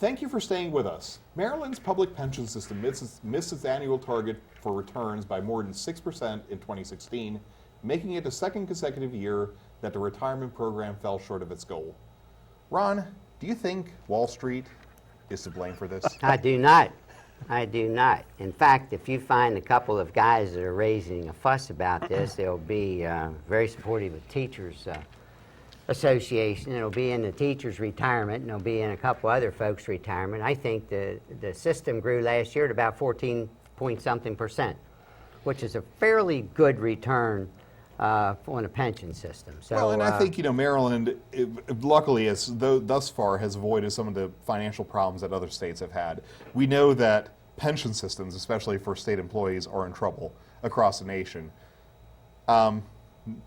Thank you for staying with us. Maryland's public pension system missed its annual target for returns by more than 6% in 2016, making it the second consecutive year that the retirement program fell short of its goal. Ron, do you think Wall Street is to blame for this? I do not. I do not. In fact, if you find a couple of guys that are raising a fuss about this, they'll be very supportive of Teachers Association. It'll be in the teachers' retirement, and it'll be in a couple other folks' retirement. I think the system grew last year at about 14-point-something%, which is a fairly good return on a pension system. So, well, and I think, Maryland, luckily, thus far, has avoided some of the financial problems that other states have had. We know that pension systems, especially for state employees, are in trouble across the nation.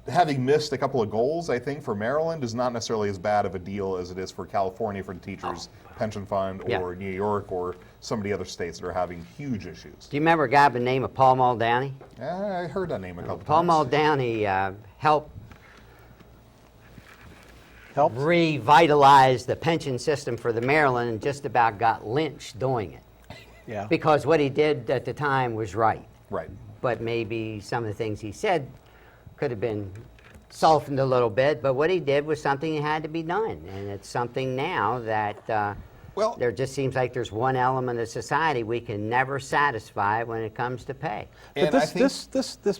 Having missed a couple of goals, I think, for Maryland is not necessarily as bad of a deal as it is for California for the teachers' pension fund, or New York, or some of the other states that are having huge issues. Do you remember a guy by the name of Paul Muldowney? I heard that name a couple Paul times. Muldowney helped revitalize the pension system for the Maryland and just about got lynched doing it. Yeah. Because what he did at the time was right. Right. But maybe some of the things he said could have been softened a little bit, but what he did was something that had to be done. And it's something now that there just seems like there's one element of society we can never satisfy when it comes to pay. But this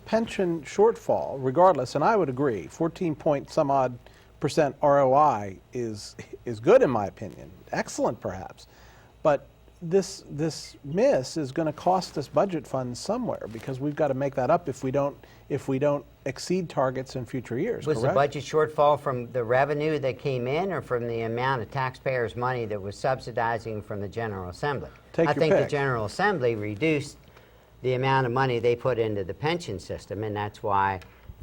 pension shortfall, regardless, and I would agree, 14-point-some-odd% ROI is good in my opinion, excellent perhaps, but this miss is going to cost us budget funds somewhere, because we've got to make that up if we don't exceed targets in future years. Was correct? the budget shortfall from the revenue that came in, or from the amount of taxpayers' money that was subsidizing from the General Assembly? I think the General Assembly reduced the amount of money they put into the pension system, and that's why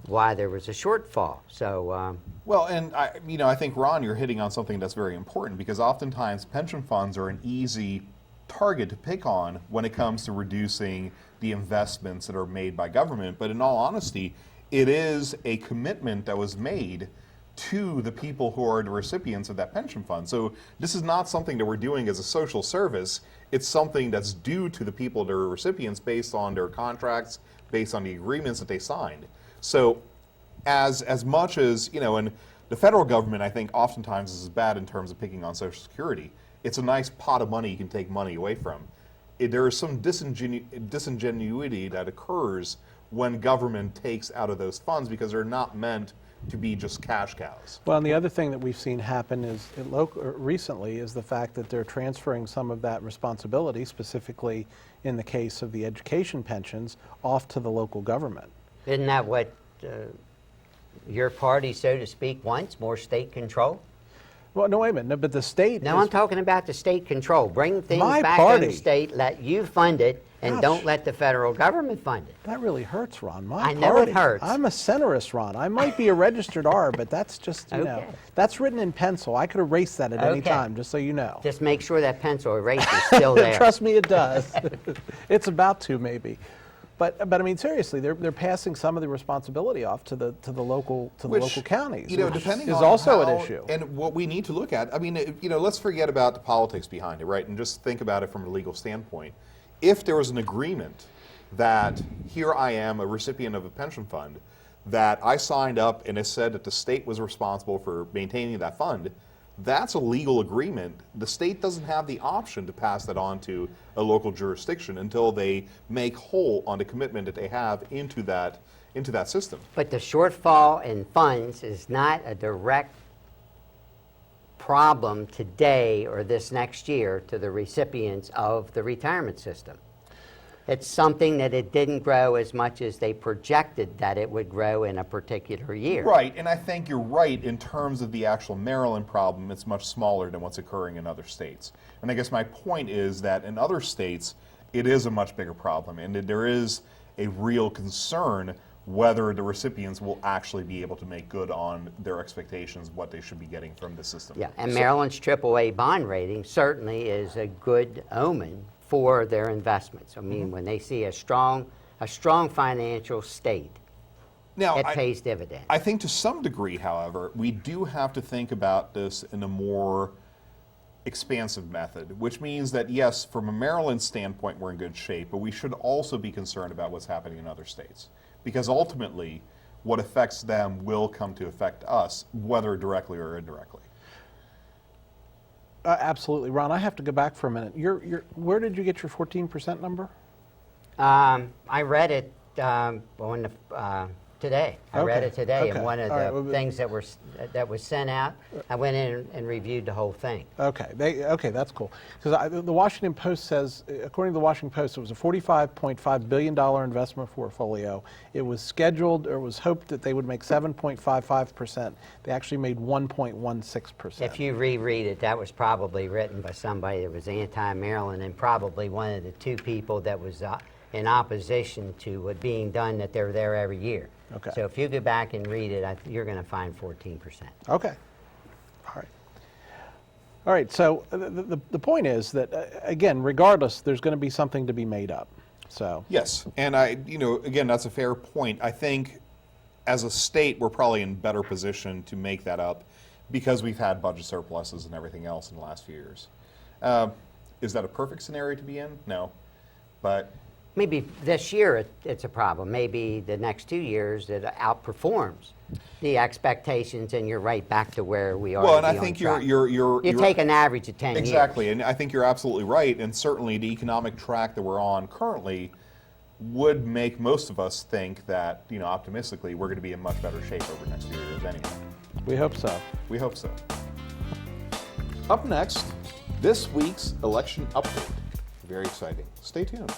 there was a shortfall. So well, and I think, Ron, you're hitting on something that's very important, because oftentimes pension funds are an easy target to pick on when it comes to reducing the investments that are made by government. But in all honesty, it is a commitment that was made to the people who are the recipients of that pension fund. So this is not something that we're doing as a social service. It's something that's due to the people that are recipients based on their contracts, based on the agreements that they signed. So as much as, and the federal government, I think, oftentimes is bad in terms of picking on Social Security. It's a nice pot of money you can take money away from. There is some disingenuity that occurs when government takes out of those funds, because they're not meant to be just cash cows. Well, and the other thing that we've seen happen is recently is the fact that they're transferring some of that responsibility, specifically in the case of the education pensions, off to the local government. isn't that what your party, so to speak, wants, more state control? Well, no, wait a minute. No, but the state. No, I'm talking about the state control. Bring things My back party. in the state, let you fund it, and Gosh. don't let the federal government fund it. That really hurts, Ron. I know it hurts. I'm a centrist, Ron. I might be a registered R, but that's just, you know, Okay. that's written in pencil. I could erase that at any Okay. time, just so you know. Just make sure that pencil eraser is still there. Trust me, it does. It's about to, maybe. But I mean, seriously, they're passing some of the responsibility off to the local counties, which depending is on also how, an issue. And what we need to look at, I mean, let's forget about the politics behind it, right? And just think about it from a legal standpoint. If there was an agreement that here I am, a recipient of a pension fund, that I signed up and it said that the state was responsible for maintaining that fund, that's a legal agreement. The state doesn't have the option to pass that on to a local jurisdiction until they make whole on the commitment that they have into that system. But the shortfall in funds is not a direct problem today or this next year to the recipients of the retirement system. It's something that it didn't grow as much as they projected that it would grow in a particular year. Right, and I think you're right in terms of the actual Maryland problem. It's much smaller than what's occurring in other states. And I guess my point is that in other states, it is a much bigger problem, and that there is a real concern whether the recipients will actually be able to make good on their expectations, what they should be getting from the system. Yeah, and Maryland's AAA bond rating certainly is a good omen for their investments. I mean, when they see a strong financial state, Now, it pays dividends. I think to some degree, however, we do have to think about this in a more expansive method, which means that yes, from a Maryland standpoint, we're in good shape, but we should also be concerned about what's happening in other states. Because ultimately, what affects them will come to affect us, whether directly or indirectly. Absolutely. Ron, I have to go back for a minute. Where did you get your 14% number? I read it today. I read Okay, it today, okay. and one of All the right, well, things that was sent out, I went in and reviewed the whole thing. Okay, that's cool. Because the Washington Post says, according to the Washington Post, it was a $45.5 billion investment portfolio. It was scheduled, or it was hoped that they would make 7.55%. They actually made 1.16%. If you reread it, that was probably written by somebody that was anti-Maryland, and probably one of the two people that was in opposition to it being done, that they're there every year. Okay. So if you go back and read it, you're going to find 14%. Okay. All right. All right. So the point is that, again, regardless, there's going to be something to be made up. So. Yes, and again, that's a fair point. I think as a state, we're probably in better position to make that up because we've had budget surpluses and everything else in the last few years. Is that a perfect scenario to be in? No, but Maybe this year it's a problem. Maybe the next 2 years it outperforms the expectations, and you're right back to where we are. well, and I think you take an average of 10 exactly, years. and I think you're absolutely right. And certainly, the economic track that we're on currently would make most of us think that, optimistically, we're going to be in much better shape over the next few years anyway. We hope so. We hope so. Up next, this week's election update. Very exciting. Stay tuned.